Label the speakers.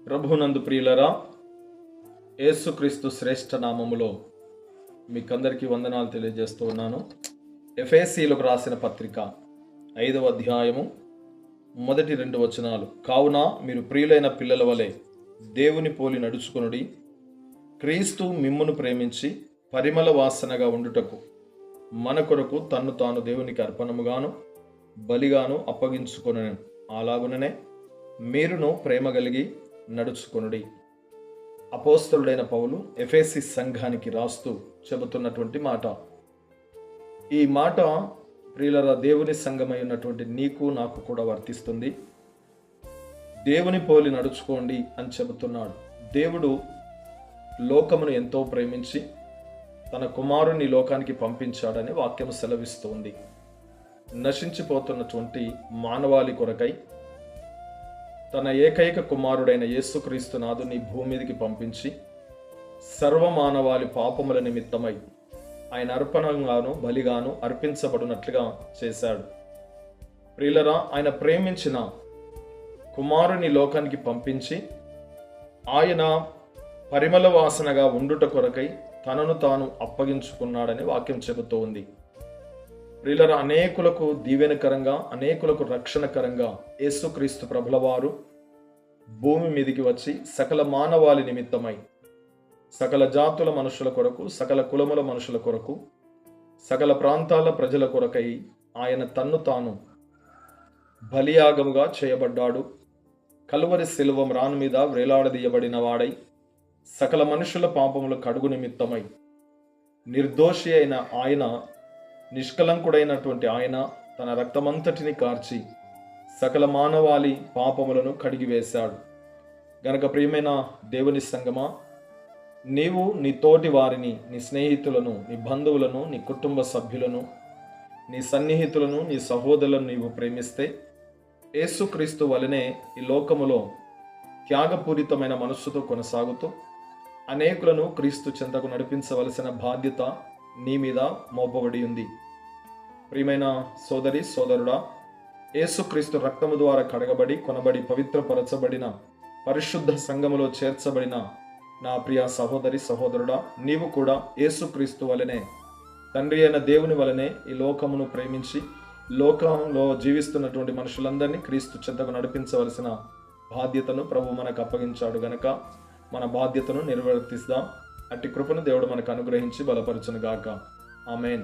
Speaker 1: ప్రభునందు ప్రియులరా, యేసుక్రీస్తు శ్రేష్ఠ నామములో మీకందరికీ వందనాలు తెలియజేస్తూ ఉన్నాను. ఎఫెసీయులకు రాసిన పత్రిక 5వ అధ్యాయము మొదటి 2 వచనాలు. కావున మీరు ప్రియులైన పిల్లల వలె దేవుని పోలి నడుచుకొనుడి. క్రీస్తు మిమ్మును ప్రేమించి పరిమళ వాసనగా ఉండుటకు మన కొరకు తన్ను తాను దేవునికి అర్పణముగాను బలిగాను అప్పగించుకొనెను. అలాగుననే మీరును ప్రేమ కలిగి నడుచుకొనుడి. అపోస్తలుడైన పౌలు ఎఫెసీ సంఘానికి రాస్తూ చెబుతున్నటువంటి మాట. ఈ మాట ప్రియులరా, దేవుని సంఘమై ఉన్నటువంటి నీకు నాకు కూడా వర్తిస్తుంది. దేవుని పోలి నడుచుకోండి అని చెబుతున్నాడు. దేవుడు లోకమును ఎంతో ప్రేమించి తన కుమారుని లోకానికి పంపించాడని వాక్యం సెలవిస్తుంది. నశించిపోతున్నటువంటి మానవాళి కొరకై తన ఏకైక కుమారుడైన యేసుక్రీస్తు నాథుని భూమి మీదకి పంపించి సర్వమానవాళి పాపముల నిమిత్తమై ఆయన అర్పణంగాను బలిగాను అర్పించబడినట్లుగా చేశాడు. ప్రియులరా, ఆయన ప్రేమించిన కుమారుని లోకానికి పంపించి ఆయన పరిమళ వాసనగా ఉండుట కొరకై తనను తాను అప్పగించుకున్నాడని వాక్యం చెబుతూ ఉంది. ప్రియులరా, అనేకులకు దీవెనకరంగా అనేకులకు రక్షణకరంగా యేసుక్రీస్తు ప్రభుల వారు భూమి మీదికి వచ్చి సకల మానవాళి నిమిత్తమై సకల జాతుల మనుషుల కొరకు, సకల కులముల మనుషుల కొరకు, సకల ప్రాంతాల ప్రజల కొరకై ఆయన తన్ను తాను బలియాగముగా చేయబడ్డాడు. కలువరి శిలువ మ్రాను మీద వేలాడదీయబడిన వాడై సకల మనుషుల పాపముల కడుగు నిమిత్తమై నిర్దోషి అయిన ఆయన, నిష్కలంకుడైనటువంటి ఆయన తన రక్తమంతటిని కార్చి సకల మానవాళి పాపములను కడిగివేశాడు. గనక ప్రియమైన దేవుని సంగమా, నీవు నీ తోటి వారిని, నీ స్నేహితులను, నీ బంధువులను, నీ కుటుంబ సభ్యులను, నీ సన్నిహితులను, నీ సహోదరులను నీవు ప్రేమిస్తే యేసుక్రీస్తు వలనే ఈ లోకములో త్యాగపూరితమైన మనస్సుతో కొనసాగుతూ అనేకులను క్రీస్తు చెంతకు నడిపించవలసిన బాధ్యత నీ మీద మోపబడి ఉంది. ప్రియమైన సోదరి సోదరుడా, యేసుక్రీస్తు రక్తము ద్వారా కడగబడి కొనబడి పవిత్రపరచబడిన పరిశుద్ధ సంఘములో చేర్చబడిన నా ప్రియ సహోదరి సహోదరుడా, నీవు కూడా యేసుక్రీస్తు వలనే, తండ్రి అయిన దేవుని వలనే ఈ లోకమును ప్రేమించి లోకంలో జీవిస్తున్నటువంటి మనుషులందరినీ క్రీస్తు చెంతకు నడిపించవలసిన బాధ్యతను ప్రభు మనకు అప్పగించాడు. గనక మన బాధ్యతను నిర్వర్తిస్తాం. అట్టి కృపను దేవుడు మనకు అనుగ్రహించి బలపరచును గాక. ఆమేన్.